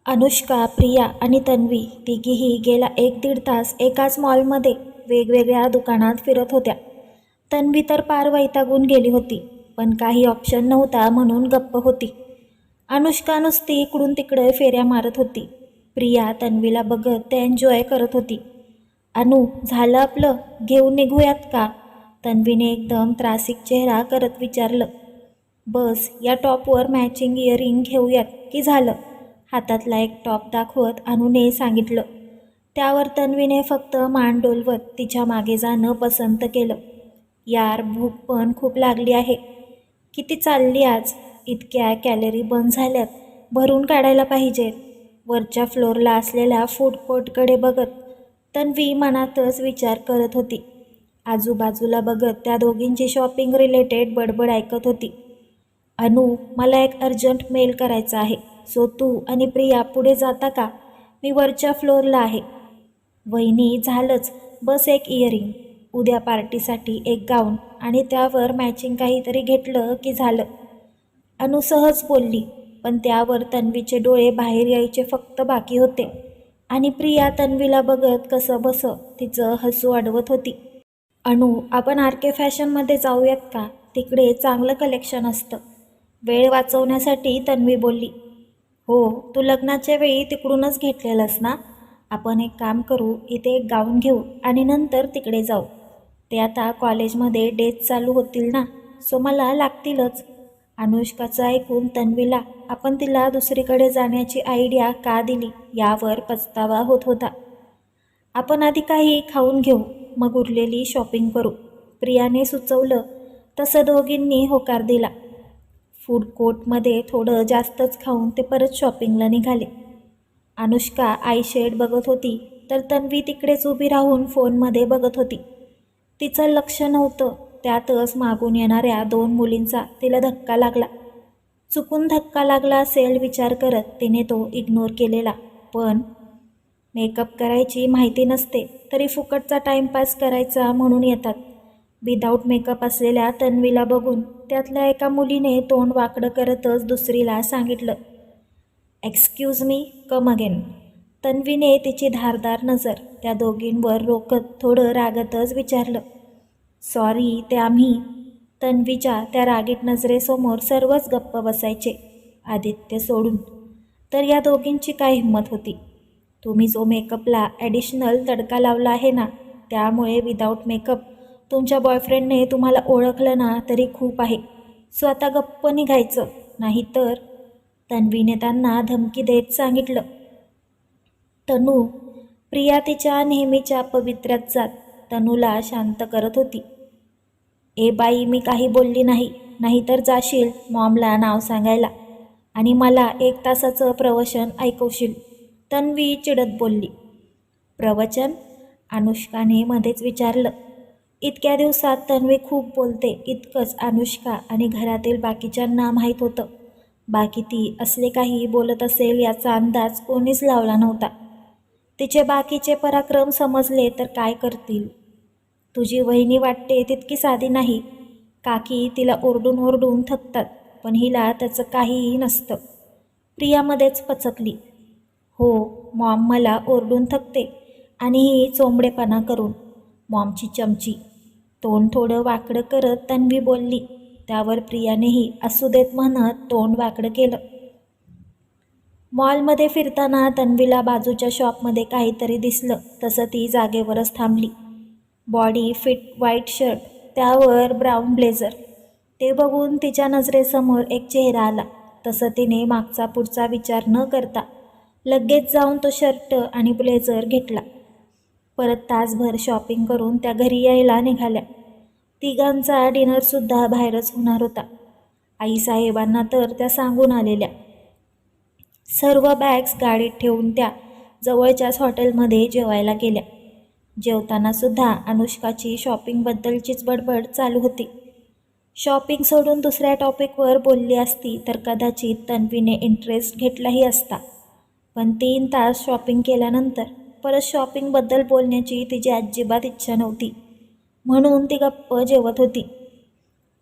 अनुष्का, प्रिया आणि तन्वी तिघीही गेला 1-1.5 तास एकाच मॉलमध्ये वेगवेगळ्या दुकानात फिरत होत्या. तन्वी तर पार वैतागून गेली होती, पण काही ऑप्शन नव्हता म्हणून गप्प होती. अनुष्का नुसती इकडून तिकडे फेऱ्या मारत होती. प्रिया तन्वीला बघत ते एन्जॉय करत होती. अनु, झालं आपलं, घेऊन निघूयात का? तन्वीने एकदम त्रासिक चेहरा करत विचारलं. बस, या टॉपवर मॅचिंग इयरिंग घेऊयात की झालं? हातातला एक टॉप दाखवत अनुने सांगितलं. त्यावर तन्वीने फक्त मान डोलवत तिच्या मागे जाणं पसंत केलं. यार, भूक पण खूप लागली आहे. किती चालली आज? इतक्या कॅलरी बंद झाल्यात, भरून काढायला पाहिजेत. वरच्या फ्लोअरला असलेल्या फूड कोर्टकडे बघत तन्वी मनातच विचार करत होती. आजूबाजूला बघत त्या दोघींची शॉपिंग रिलेटेड बडबड ऐकत होती. अनु, मला एक अर्जंट मेल करायचा आहे, सो तू आणि प्रिया पुढे जाता का? मी वरच्या फ्लोअरला आहे. वहिनी, झालंच, बस एक इयरिंग. उद्या पार्टीसाठी एक गाऊन आणि त्यावर मॅचिंग काहीतरी घेतलं की झालं. अनु सहज बोलली, पण त्यावर तन्वीचे डोळे बाहेर यायचे फक्त बाकी होते. आणि प्रिया तन्वीला बघत कसं बसं तिचं हसू अडवत होती. अनु, आपण RK फॅशनमध्ये जाऊयात का? तिकडे चांगलं कलेक्शन असतं. वेळ वाचवण्यासाठी तन्वी बोलली. हो, तू लग्नाच्या वेळी तिकडूनच घेतलेलंस ना? आपण एक काम करू, इथे एक गाऊन घेऊ आणि नंतर तिकडे जाऊ. ते आता कॉलेजमध्ये डेज चालू होतील ना, सो मला लागतीलच. अनुष्काचं ऐकून तन्वीला आपण तिला दुसरीकडे जाण्याची आयडिया का दिली यावर पछतावा होत होता. आपण आधी काही खाऊन घेऊ, मग उरलेली शॉपिंग करू, प्रियाने सुचवलं. तसं दोघींनी होकार दिला. फूड कोर्टमध्ये थोडं जास्तच खाऊन ते परत शॉपिंगला निघाले. अनुष्का आय शेड बघत होती, तर तन्वी तिकडेच उभी राहून फोनमध्ये बघत होती. तिचं लक्ष नव्हतं, त्यातच मागून येणाऱ्या 2 मुलींचा तिला धक्का लागला. चुकून धक्का लागला असेल विचार करत तिने तो इग्नोर केलेला. पण मेकअप करायची माहिती नसते तरी फुकटचा टाईमपास करायचा म्हणून येतात. विदाऊट मेकअप असलेल्या तन्वीला बघून त्यातल्या एका मुलीने तोंड वाकडं करतच दुसरीला सांगितलं. Excuse me, come again. तन्वीने तिची धारदार नजर त्या दोघींवर रोखत थोडं रागतच विचारलं. सॉरी, ते आम्ही. तन्वीच्या त्या रागीट नजरेसमोर सर्वच गप्प बसायचे, आदित्य सोडून. तर या दोघींची काय हिंमत होती? तुम्ही जो मेकअपला ॲडिशनल तडका लावला आहे ना, त्यामुळे विदाऊट मेकअप तुमच्या बॉयफ्रेंडने तुम्हाला ओळखलं ना तरी खूप आहे. सो आता गप्प निघायचं, नाहीतर. तन्वीने त्यांना धमकी देत सांगितलं. तनू. प्रिया तिच्या नेहमीच्या पवित्र्यात जात तनूला शांत करत होती. ए बाई, मी काही बोलली नाही, नाहीतर जाशील मॉमला नाव सांगायला आणि मला 1 तासाचं प्रवचन ऐकवशील. तन्वी चिडत बोलली. प्रवचन? अनुष्काने मध्येच विचारलं. इतक्या दिवसात तन्वी खूप बोलते इतकंच अनुष्का आणि घरातील बाकीच्यांना माहीत होतं. बाकी ती असले काही बोलत असेल याचा अंदाज कोणीच लावला नव्हता. तिचे बाकीचे पराक्रम समजले तर काय करतील? तुझी वहिनी वाटते तितकी साधी नाही. काकी तिला ओरडून ओरडून थकतात, पण हिला त्याचं काहीही नसतं. प्रियामध्येच पचकली. हो, मॉम मला ओरडून थकते आणि ही चोंबडेपणा करून. मॉमची चमची. तोंड थोडं वाकडं करत तन्वी बोलली. त्यावर प्रियानेही असू देत म्हणत तोंड वाकडं केलं. मॉलमध्ये फिरताना तन्वीला बाजूच्या शॉपमध्ये काहीतरी दिसलं, तसं ती जागेवरच थांबली. बॉडी फिट व्हाईट शर्ट, त्यावर ब्राऊन ब्लेझर. ते बघून तिच्या नजरेसमोर एक चेहरा आला. तसं तिने मागचा पुढचा विचार न करता लगेच जाऊन तो शर्ट आणि ब्लेझर घेतला. परत तासभर शॉपिंग करून त्या घरी यायला निघाल्या. तिघांचा डिनरसुद्धा बाहेरच होणार होता. आईसाहेबांना तर त्या सांगून आलेल्या. सर्व बॅग्स गाडीत ठेवून त्या जवळच्याच हॉटेलमध्ये जेवायला गेल्या. जेवतानासुद्धा अनुष्काची शॉपिंगबद्दलचीच बडबड चालू होती. शॉपिंग सोडून दुसऱ्या टॉपिकवर बोलली असती तर कदाचित तन्वीने इंटरेस्ट घेतलाही असता. पण 3 तास शॉपिंग केल्यानंतर परत शॉपिंगबद्दल बोलण्याची तिची अजिबात इच्छा नव्हती, म्हणून ती गप्प जेवत होती.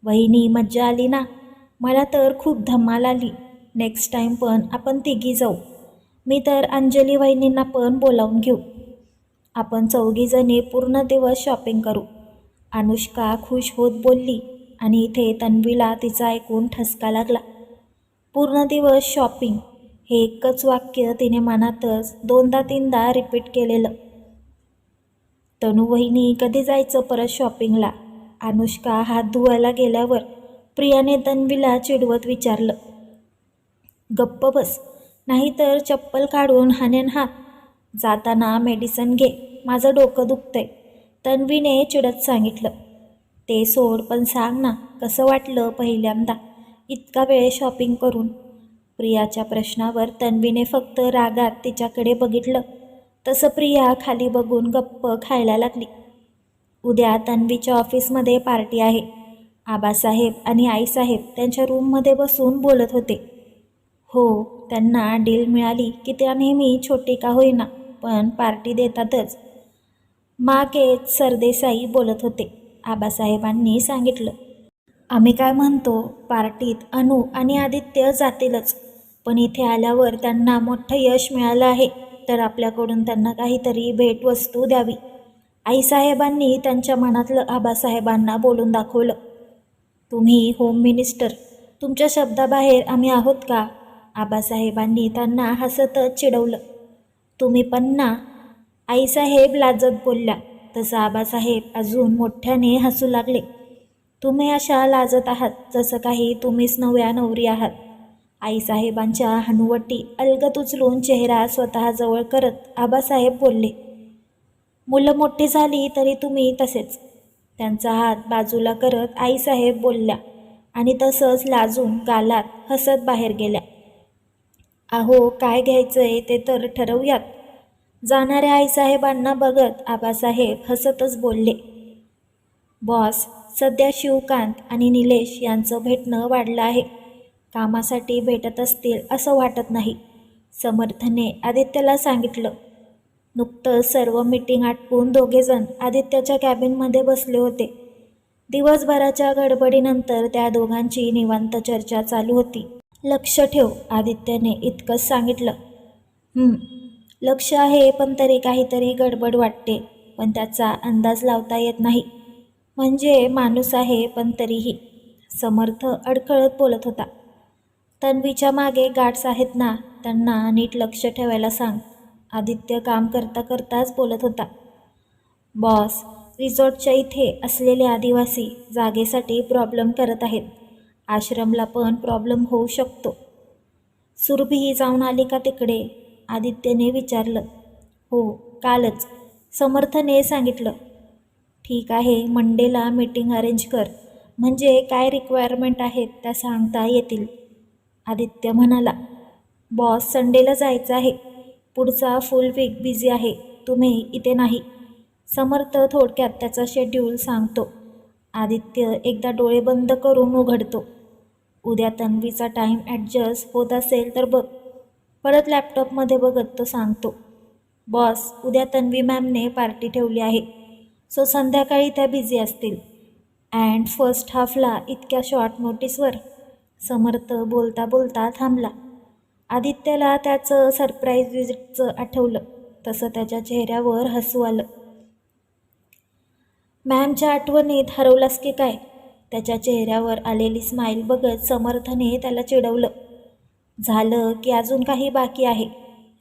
वहिनी, मज्जा आली ना? मला तर खूप धमाल आली. नेक्स्ट टाईम पण आपण तिघी जाऊ. मी तर अंजली वहिनींना पण बोलावून घेऊ. आपण चौघीजणी पूर्ण दिवस शॉपिंग करू. अनुष्का खुश होत बोलली आणि इथे तन्वीला तिचा ऐकून ठसका लागला. पूर्ण दिवस शॉपिंग हे एकच वाक्य तिने मनातच 2दा-3दा रिपीट केलेलं. तनू वहिनी कधी जायचं परत शॉपिंगला? अनुष्का हात धुवायला गेल्यावर प्रियाने तन्वीला चिडवत विचारलं. गप्प बस, नाहीतर चप्पल काढून हाणेन हात. जाताना मेडिसिन घे, माझं डोकं दुखतंय, तन्वीने चिडत सांगितलं. ते सोड, पण सांग ना, कसं वाटलं पहिल्यांदा इतका वेळ शॉपिंग करून? प्रियाच्या प्रश्नावर तन्वीने फक्त रागात तिच्याकडे बघितलं. तसं प्रिया खाली बघून गप्प खायला लागली. उद्या तन्वीच्या ऑफिसमध्ये पार्टी आहे. आबासाहेब आणि आईसाहेब त्यांच्या रूममध्ये बसून बोलत होते. हो, त्यांना डील मिळाली की त्या नेहमी छोटी का होईना पण पार्टी देतातच. मागेच सरदेसाई बोलत होते. आबासाहेबांनी सांगितलं. आम्ही काय म्हणतो, पार्टीत अनु आणि आदित्य जातीलच, पण इथे आल्यावर त्यांना मोठं यश मिळालं आहे, तर आपल्याकडून त्यांना काहीतरी भेटवस्तू द्यावी. आईसाहेबांनी त्यांच्या मनातलं आबासाहेबांना बोलून दाखवलं. तुम्ही होम मिनिस्टर, तुमच्या शब्दाबाहेर आम्ही आहोत का? आबासाहेबांनी त्यांना हसतच चिडवलं. तुम्ही पण ना? आईसाहेब लाजत बोलल्या. तसं आबासाहेब अजून मोठ्याने हसू लागले. तुम्ही अशा लाजत आहात जसं काही तुम्हीच नव्या नवरी आहात. आईसाहेबांच्या हनुवटी अलगद उचलून चेहरा स्वतःजवळ करत आबासाहेब बोलले. मुलं मोठी झाली तरी तुम्ही तसेच. त्यांचा हात बाजूला करत आईसाहेब बोलल्या आणि तसंच लाजून गालात हसत बाहेर गेल्या. अहो, काय घ्यायचंय ते तर ठरवूयात. जाणाऱ्या आईसाहेबांना बघत आबासाहेब हसतच बोलले. बॉस, सध्या शिवकांत आणि निलेश यांचं भेटणं वाढलं आहे. कामासाठी भेटत असतील असं वाटत नाही, समर्थने आदित्यला सांगितलं. नुकतंच सर्व मीटिंग आटपून दोघेजण आदित्यच्या कॅबिनमध्ये बसले होते. दिवसभराच्या गडबडीनंतर त्या दोघांची निवांत चर्चा चालू होती. लक्ष ठेव, आदित्यने इतकंच सांगितलं. लक्ष आहे, पण तरी काहीतरी गडबड वाटते, पण त्याचा अंदाज लावता येत नाही. म्हणजे माणूस आहे पण तरीही. समर्थ अडखळत बोलत होता. तन्वीच्या मागे गार्ड्स आहेत ना, त्यांना नीट लक्ष ठेवायला सांग. आदित्य काम करता करताच बोलत होता. बॉस, रिसॉर्टच्या इथे असलेले आदिवासी जागेसाठी प्रॉब्लेम करत आहेत. आश्रमला पण प्रॉब्लेम होऊ शकतो. सुरभी जाऊन आली का तिकडे? आदित्यने विचारलं. हो, कालच, समर्थने सांगितलं. ठीक आहे, मंडेला मीटिंग अरेंज कर, म्हणजे काय रिक्वायरमेंट आहेत त्या सांगता येतील. आदित्य म्हणाला. बॉस, संडेला जायचं आहे. पुढचा फुल वीक बिझी आहे, तुम्ही इथे नाही. समर्थ थोडक्यात त्याचा शेड्यूल सांगतो. आदित्य एकदा डोळे बंद करून उघडतो. उद्या तन्वीचा टाईम ॲडजस्ट होत असेल तर बघ. परत लॅपटॉपमध्ये बघत तो सांगतो. बॉस, उद्या तन्वी मॅमने पार्टी ठेवली आहे, सो संध्याकाळी त्या बिझी असतील. अँड फर्स्ट हाफला इतक्या शॉर्ट नोटीसवर? समर्थ बोलता बोलता थांबला. आदित्यला त्याचं सरप्राईज विजिटचं आठवलं. तसं त्याच्या चेहऱ्यावर हसू आलं. मॅमच्या आठवणीत हरवलास की काय? त्याच्या चेहऱ्यावर आलेली स्माईल बघत समर्थने त्याला चिडवलं. झालं की अजून काही बाकी आहे?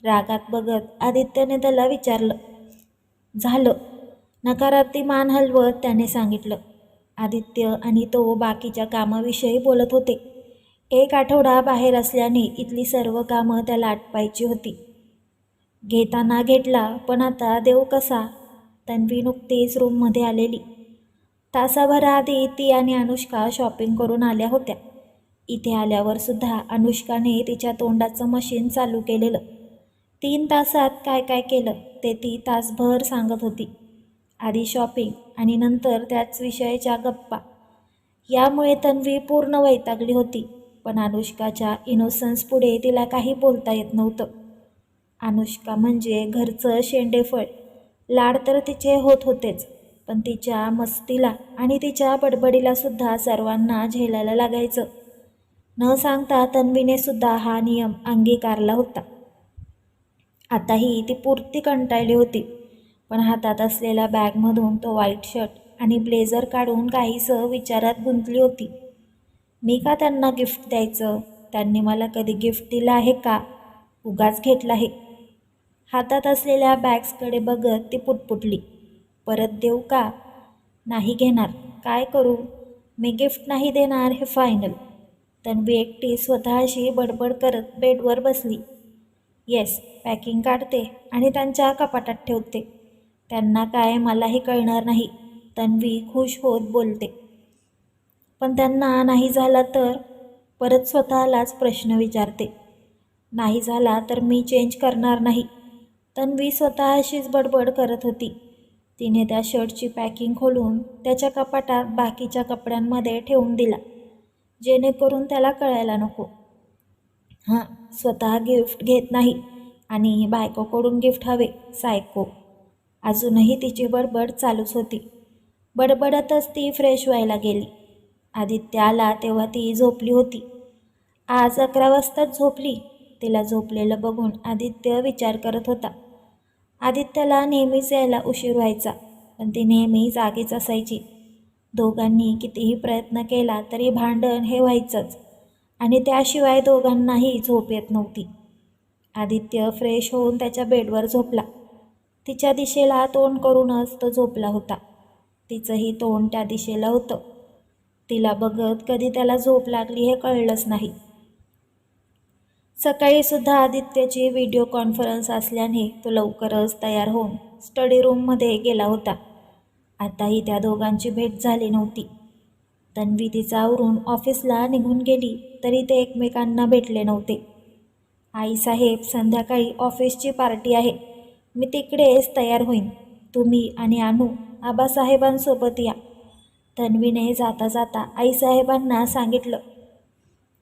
रागात बघत आदित्यने त्याला विचारलं. झालं, नकारार्थी मान हलवत त्याने सांगितलं. आदित्य आणि तो बाकीच्या कामाविषयी बोलत होते. एक आठवडा बाहेर असल्याने इथली सर्व कामं त्याला आटपायची होती. घेताना घेतला, पण आता देऊ कसा? तन्वी नुकतीच रूममध्ये आलेली. तासाभराआधी ती आणि अनुष्का शॉपिंग करून आल्या होत्या. इथे आल्यावर सुद्धा अनुष्काने तिच्या तोंडाचं मशीन चालू केलेलं. 3 तासात काय काय केलं ते ती तासभर सांगत होती. आधी शॉपिंग आणि नंतर त्याच विषयाच्या गप्पा. यामुळे तन्वी पूर्ण वैतागली होती, पण अनुष्काच्या इनोसन्स पुढे तिला काही बोलता येत नव्हतं. अनुष्का म्हणजे घरचं शेंडेफळ. लाड तर तिचे होत होतेच, पण तिच्या मस्तीला आणि तिच्या बडबडीला सुद्धा सर्वांना झेलायला लागायचं. न सांगता तन्वीने सुद्धा हा नियम अंगीकारला होता. आताही ती पुरती कंटाळली होती, पण हातात असलेल्या बॅगमधून तो व्हाईट शर्ट आणि ब्लेझर काढून काहीसं विचारात गुंतली होती. मी का त्यांना गिफ्ट द्यायचं? त्यांनी मला कधी गिफ्ट दिलं आहे का? उगाच घेतलं आहे. हातात असलेल्या बॅग्सकडे बघत ती पुटपुटली. परत देऊ का? नाही घेणार. काय करू? मी गिफ्ट नाही देणार हे फायनल. तन्वी एकटी स्वतःशी बडबड करत बेडवर बसली. येस, पॅकिंग काढते आणि त्यांच्या कपाटात ठेवते. त्यांना काय मलाही कळणार नाही. तन्वी खुश होत बोलते. पण त्यांना नाही झाला तर? परत स्वतःलाच प्रश्न विचारते. नाही झाला तर मी चेंज करणार नाही. तन्वी स्वतःशीच बडबड करत होती. तिने त्या शर्टची पॅकिंग खोलून त्याच्या कपाटात बाकीच्या कपड्यांमध्ये ठेवून दिला, जेणेकरून त्याला कळायला नको. हां, स्वतः गिफ्ट घेत नाही आणि बायकोकडून गिफ्ट हवे, सायको. अजूनही तिची बडबड चालूच होती. बडबडतच ती फ्रेश व्हायला गेली. आदित्य आला तेव्हा ती झोपली होती. आज 11 वाजताच झोपली. तिला झोपलेलं बघून आदित्य विचार करत होता. आदित्यला नेहमीच यायला उशीर व्हायचा, पण ती नेहमी जागीच असायची. दोघांनी कितीही प्रयत्न केला तरी भांडण हे व्हायचंच आणि त्याशिवाय दोघांनाही झोप येत नव्हती. आदित्य फ्रेश होऊन त्याच्या बेडवर झोपला. तिच्या दिशेला तोंड करूनच तो झोपला होता. तिचंही तोंड त्या दिशेला होतं. तिला बघत कधी त्याला झोप लागली हे कळलंच नाही. सकाळीसुद्धा आदित्यची व्हिडिओ कॉन्फरन्स असल्याने तो लवकरच तयार होऊन स्टडी रूममध्ये गेला होता. आताही त्या दोघांची भेट झाली नव्हती. तन्वी तिचा आवरून ऑफिसला निघून गेली तरी ते एकमेकांना भेटले नव्हते. आईसाहेब, संध्याकाळी ऑफिसची पार्टी आहे. मी तिकडेच तयार होईन. तुम्ही आणि अनु आबासाहेबांसोबत या. तन्वीने जाता जाता आईसाहेबांना सांगितलं.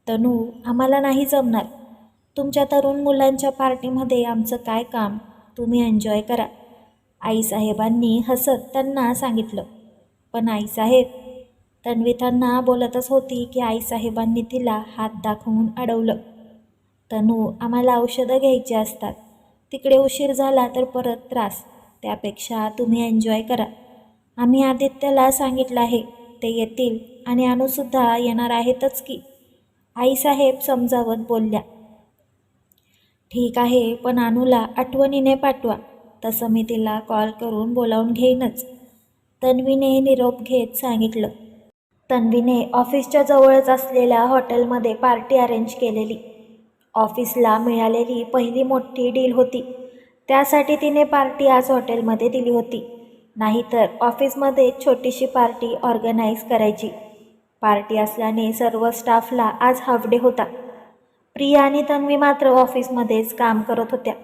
तनू, आम्हाला नाही जमणार. तुमच्या तरुण मुलांच्या पार्टीमध्ये आमचं काय काम? तुम्ही एन्जॉय करा. आईसाहेबांनी हसत त्यांना सांगितलं. पण आईसाहेब, तन्वी त्यांना बोलतच होती की आईसाहेबांनी तिला हात दाखवून अडवलं. तनू, आम्हाला औषधं घ्यायची असतात. तिकडे उशीर झाला तर परत त्रास. त्यापेक्षा तुम्ही एन्जॉय करा. आम्ही आदित्यला सांगितलं आहे, ते येतील आणि अनुसुद्धा येणार आहेतच की. आईसाहेब समजावत बोलल्या. ठीक आहे, पण अनुला आठवणीने पाठवा. तसं मी तिला कॉल करून बोलावून घेईनच. तन्वीने निरोप घेत सांगितलं. तन्वीने ऑफिसच्या जवळच असलेल्या हॉटेलमध्ये पार्टी अरेंज केलेली. ऑफिसला मिळालेली पहिली मोठी डील होती. त्यासाठी तिने पार्टी आज हॉटेलमध्ये दिली होती. नाहीतर ऑफिसमध्ये छोटीशी पार्टी ऑर्गनाईज करायची. पार्टी असल्याने सर्व स्टाफला आज हाफ डे होता. प्रिया आणि तन्वी मात्र ऑफिसमध्येच काम करत होत्या.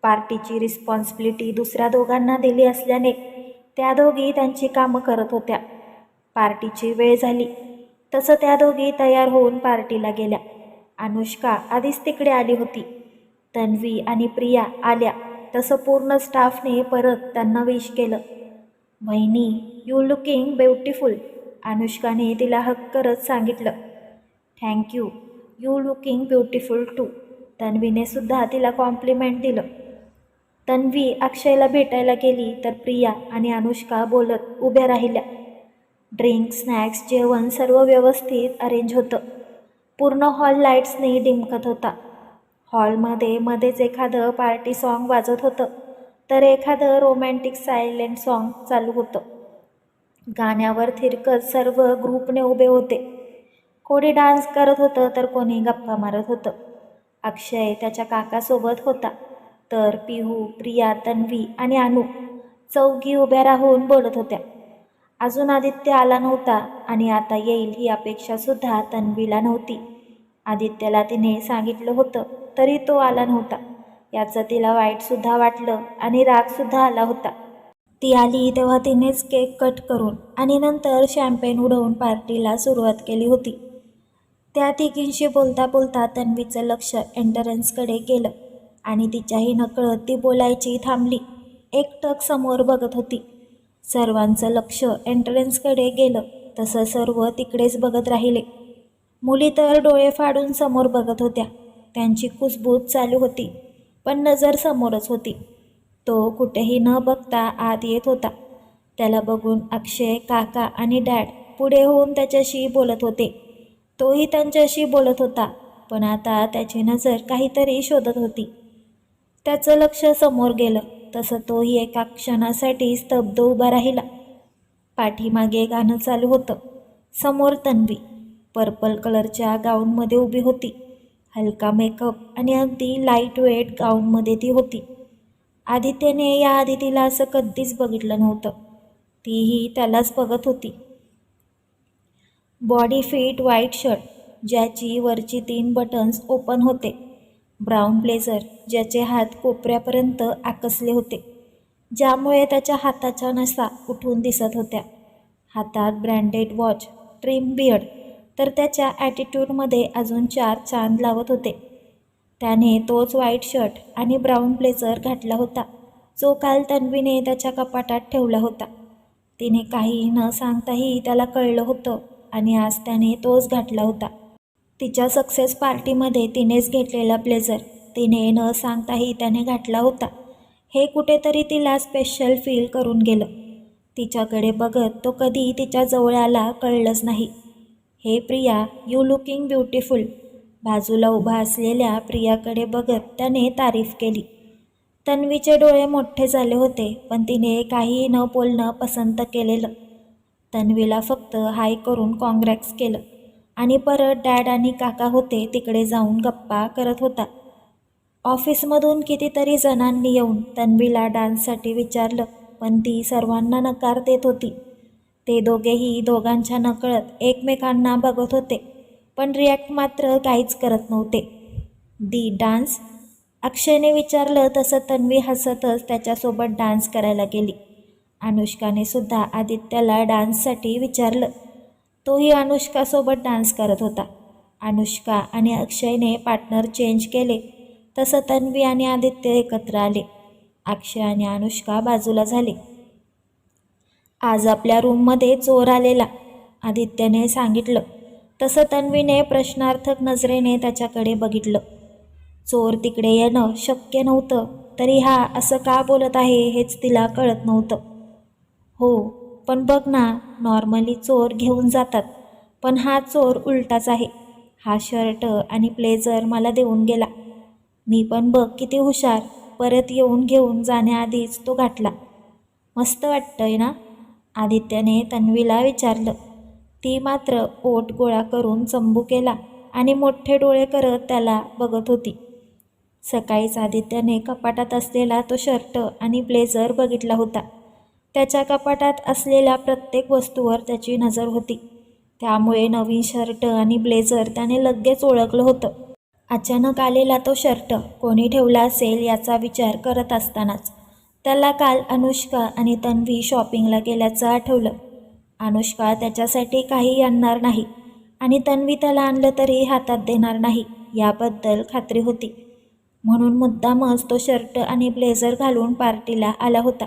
पार्टीची रिस्पॉन्सिबिलिटी दुसऱ्या दोघांना दिली असल्याने त्या दोघी त्यांची कामं करत होत्या. पार्टीची वेळ झाली तसं त्या दोघी तयार होऊन पार्टीला गेल्या. अनुष्का आधीच तिकडे आली होती. तन्वी आणि प्रिया आल्या तसं पूर्ण स्टाफने परत त्यांना विश केलं. वहिनी, यू लुकिंग ब्युटिफुल. अनुष्काने तिला हक करत सांगितलं. Thank you, you looking beautiful too. तन्वीने सुद्धा तिला कॉम्प्लिमेंट दिलं. तन्वी अक्षयला भेटायला गेली तर प्रिया आणि अनुष्का बोलत उभ्या राहिल्या. ड्रिंक, स्नॅक्स, जेवण सर्व व्यवस्थित अरेंज होतं. पूर्ण हॉल लाईट्सने डिमकत होता. हॉलमध्ये मध्येच एखादं पार्टी सॉन्ग वाजत होतं तर एखादं रोमॅन्टिक सायलेंट सॉन्ग चालू होतं. गाण्यावर थिरकत सर्व ग्रुपने उभे होते. कोणी डान्स करत होतं तर कोणी गप्पा मारत होतं. अक्षय त्याच्या काकासोबत होता तर पिहू, प्रिया, तन्वी आणि अनु चौघी उभ्या राहून बोलत होत्या. अजून आदित्य आला नव्हता आणि आता येईल ही अपेक्षासुद्धा तन्वीला नव्हती. आदित्यला तिने सांगितलं होतं तरी तो आला नव्हता. याचं तिला वाईटसुद्धा वाटलं आणि रागसुद्धा आला होता. ती आली तेव्हा तिनेच केक कट करून आणि नंतर शॅम्पेन उडवून पार्टीला सुरुवात केली होती. त्या तिघींशी बोलता बोलता तन्वीचं लक्ष एंट्रन्सकडे गेलं आणि तिच्याही नकळत ती बोलायची थांबली. एकटक समोर बघत होती. सर्वांचं लक्ष एंट्रन्सकडे गेलं तसं सर्व तिकडेच बघत राहिले. मुली तर डोळे फाडून समोर बघत होत्या. त्यांची कुजबूज चालू होती. पण नजर समोरच होती. तो कुठेही न बघता आत येत होता. त्याला बघून अक्षय, काका आणि डॅड पुढे होऊन त्याच्याशी बोलत होते. तोही त्यांच्याशी बोलत होता, पण आता त्याची नजर काहीतरी शोधत होती. त्याचं लक्ष समोर गेलं तसं तोही एका क्षणासाठी स्तब्ध उभा राहिला. पाठीमागे गाणं चालू होतं. समोर तन्वी पर्पल कलरच्या गाऊनमध्ये उभी होती. हलका मेकअप आणि अगदी लाईट वेट गाऊनमध्ये ती होती. आदित्यने याआधी तिला असं कधीच बघितलं नव्हतं. तीही त्यालाच बघत होती. बॉडी फिट व्हाईट शर्ट ज्याची वरची 3 बटन्स ओपन होते. ब्राऊन ब्लेझर ज्याचे हात कोपऱ्यापर्यंत आकसले होते, ज्यामुळे त्याच्या हाताच्या नसा उठून दिसत होत्या. हातात ब्रँडेड वॉच, ट्रिम बियर्ड तर त्याच्या ॲटिट्यूडमध्ये अजून 4 चांद लावत होते. त्याने तोच व्हाईट शर्ट आणि ब्राऊन ब्लेझर घातला होता जो काल तन्वीने त्याच्या कपाटात ठेवला होता. तिने काही न सांगताही त्याला कळलं होतं आणि आज त्याने तोच घातला होता. तिच्या सक्सेस पार्टीमध्ये तिनेच घेतलेला ब्लेझर तिने न सांगताही त्याने घातला होता. हे कुठेतरी तिला स्पेशल फील करून गेलं. तिच्याकडे बघत तो कधी तिच्या जवळ आला कळलंच नाही. हे प्रिया, यू लुकिंग ब्युटिफुल. बाजूला उभा असलेल्या प्रियाकडे बघत त्याने तारीफ केली. तन्वीचे डोळे मोठे झाले होते, पण तिने काहीही न बोलणं पसंत केलेलं. तन्वीला फक्त हाय करून कॉंग्रॅट्स केलं आणि परत डॅड आणि काका होते तिकडे जाऊन गप्पा करत होता. ऑफिसमधून कितीतरी जणांनी येऊन तन्वीला डान्ससाठी विचारलं, पण ती सर्वांना नकार देत होती. ते दोघेही दोघांच्या नकळत एकमेकांना बघत होते, पण रिॲक्ट मात्र काहीच करत नव्हते. दी डान्स? अक्षयने विचारलं तसं तन्वी हसतच त्याच्यासोबत डान्स करायला गेली. अनुष्काने सुद्धा आदित्याला डान्ससाठी विचारलं. तोही अनुष्कासोबत डान्स करत होता. अनुष्का आणि अक्षयने पार्टनर चेंज केले तसं तन्वी आणि आदित्य एकत्र आले. अक्षय आणि अनुष्का बाजूला झाले. आज आपल्या रूममध्ये चोर आलेला, आदित्यने सांगितलं. तसं तन्वीने प्रश्नार्थक नजरेने त्याच्याकडे बघितलं. चोर तिकडे येणं शक्य नव्हतं, तरी हा असं का बोलत आहे हेच तिला कळत नव्हतं. हो, पण बघ ना, नॉर्मली चोर घेऊन जातात, पण हा चोर उलटाच आहे. हा शर्ट आणि ब्लेझर मला देऊन गेला. मी पण बघ किती हुशार, परत येऊन घेऊन जाण्याआधीच तो घातला. मस्त वाटतंय ना? आदित्यने तन्वीला विचारलं. ती मात्र पोट गोळा करून चंबू केला आणि मोठे डोळे करत त्याला बघत होती. सकाळीच आदित्यने कपाटात असलेला तो शर्ट आणि ब्लेझर बघितला होता. त्याच्या कपाटात असलेल्या प्रत्येक वस्तूवर त्याची नजर होती. त्यामुळे नवीन शर्ट आणि ब्लेझर त्याने लगेच ओळखलं होतं. अचानक आलेला तो शर्ट कोणी ठेवला असेल याचा विचार करत असतानाच त्याला काल अनुष्का आणि तन्वी शॉपिंगला गेल्याचं आठवलं. अनुष्का त्याच्यासाठी काही आणणार नाही आणि तन्वी त्याला आणलं तरी हातात देणार नाही याबद्दल खात्री होती. म्हणून मुद्दामच तो शर्ट आणि ब्लेझर घालून पार्टीला आला होता.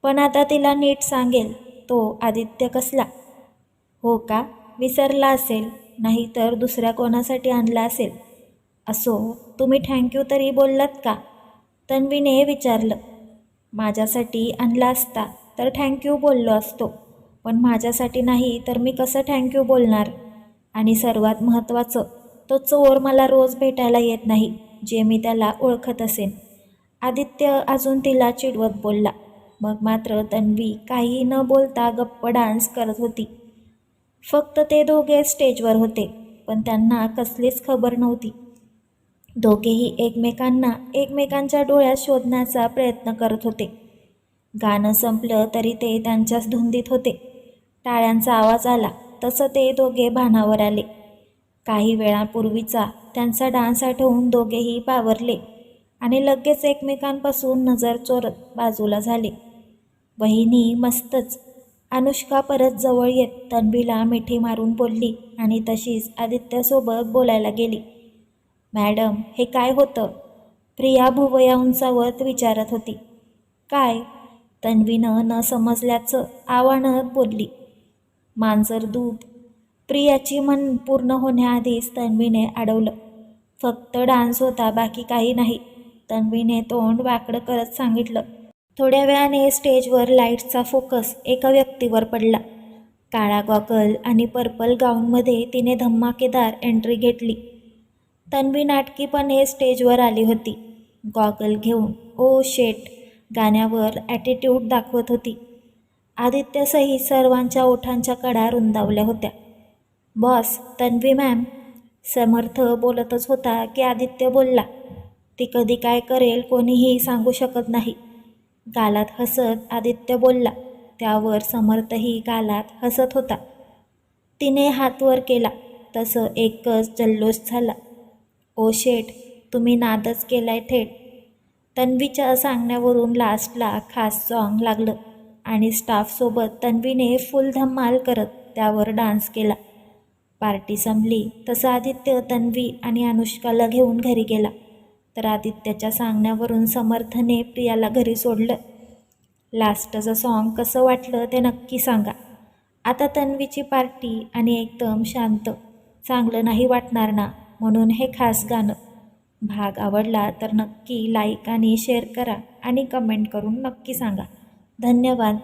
पण आता तिला नीट सांगेल तो आदित्य कसला. हो का, विसरला असेल, नाही तर दुसऱ्या कोणासाठी आणला असेल. असो, तुम्ही थँक्यू तरी बोललात का, तन्वीने विचारलं. माझ्यासाठी आणला असता तर थँक्यू बोललो असतो, पण माझ्यासाठी नाही तर मी कसं थँक्यू बोलणार. आणि सर्वात महत्त्वाचं, तो चोर मला रोज भेटायला येत नाही जे मी त्याला ओळखत असेन. आदित्य अजून तिला चिडवत बोलला. मग मात्र तन्वी काही न बोलता गप्प डान्स करत होती. फक्त ते दोघे स्टेजवर होते, पण त्यांना कसलीच खबर नव्हती. दोघेही एकमेकांच्या डोळ्यात शोधण्याचा प्रयत्न करत होते. गाणं संपलं तरी ते त्यांच्याच धुंदीत होते. टाळ्यांचा आवाज आला तसं ते दोघे भानावर आले. काही वेळापूर्वीचा त्यांचा डान्स आठवून दोघेही बावरले आणि लगेच एकमेकांपासून नजर चोरत बाजूला झाले. वहिनी मस्तच, अनुष्का परत जवळ येत तन्वीला मिठी मारून बोलली आणि तशीच आदित्यसोबत बोलायला गेली. मॅडम, हे काय होतं, प्रिया भुवया उंचावत विचारत होती. काय, तन्वीनं न समजल्याचं आव्हानात बोलली. मांजर दूध. प्रियाची मन पूर्ण होण्याआधीच तन्वीने अडवलं. फक्त डान्स होता, बाकी काही नाही. तन्वीने तोंड वाकडं करत सांगितलं. थोड्या वेळाने स्टेजवर लाईट्सचा फोकस एका व्यक्तीवर पडला. काळा गॉगल आणि पर्पल गाऊनमध्ये तिने धमाकेदार एंट्री घेतली. तन्वी नाटकीपणे स्टेजवर आली होती. गॉगल घेऊन ओ शेट गाण्यावर ॲटिट्यूड दाखवत होती. आदित्यसहित सर्वांच्या ओठांच्या कडा रुंदावल्या होत्या. Boss, Tanvi ma'am. समर्थ बोलतच होता की आदित्य बोलला. ती कधी काय करेल कोणीही सांगू शकत नाही. गालात हसत आदित्य बोलला. त्यावर समर्थही गालात हसत होता. तिने हात वर केला तसं एकच जल्लोष झाला. ओ शेट, तुम्ही नादच केलाय थेट. तन्वीच्या सांगण्यावरून लास्टला खास सॉन्ग लागलं आणि स्टाफसोबत तन्वीने फुल धमाल करत त्यावर डान्स केला. पार्टी संपली तसं आदित्य तन्वी आणि अनुष्काला घेऊन घरी गेला. तर आदित्यच्या सांगण्यावरून समर्थने प्रियाला घरी सोडलं. लास्टचं सॉन्ग कसं वाटलं ते नक्की सांगा. आता तन्वीची पार्टी आणि एकदम शांत. चांगलं नाही वाटणार ना, म्हणून हे खास गाणं. भाग आवडला तर नक्की लाईक आणि शेअर करा आणि कमेंट करून नक्की सांगा. धन्यवाद.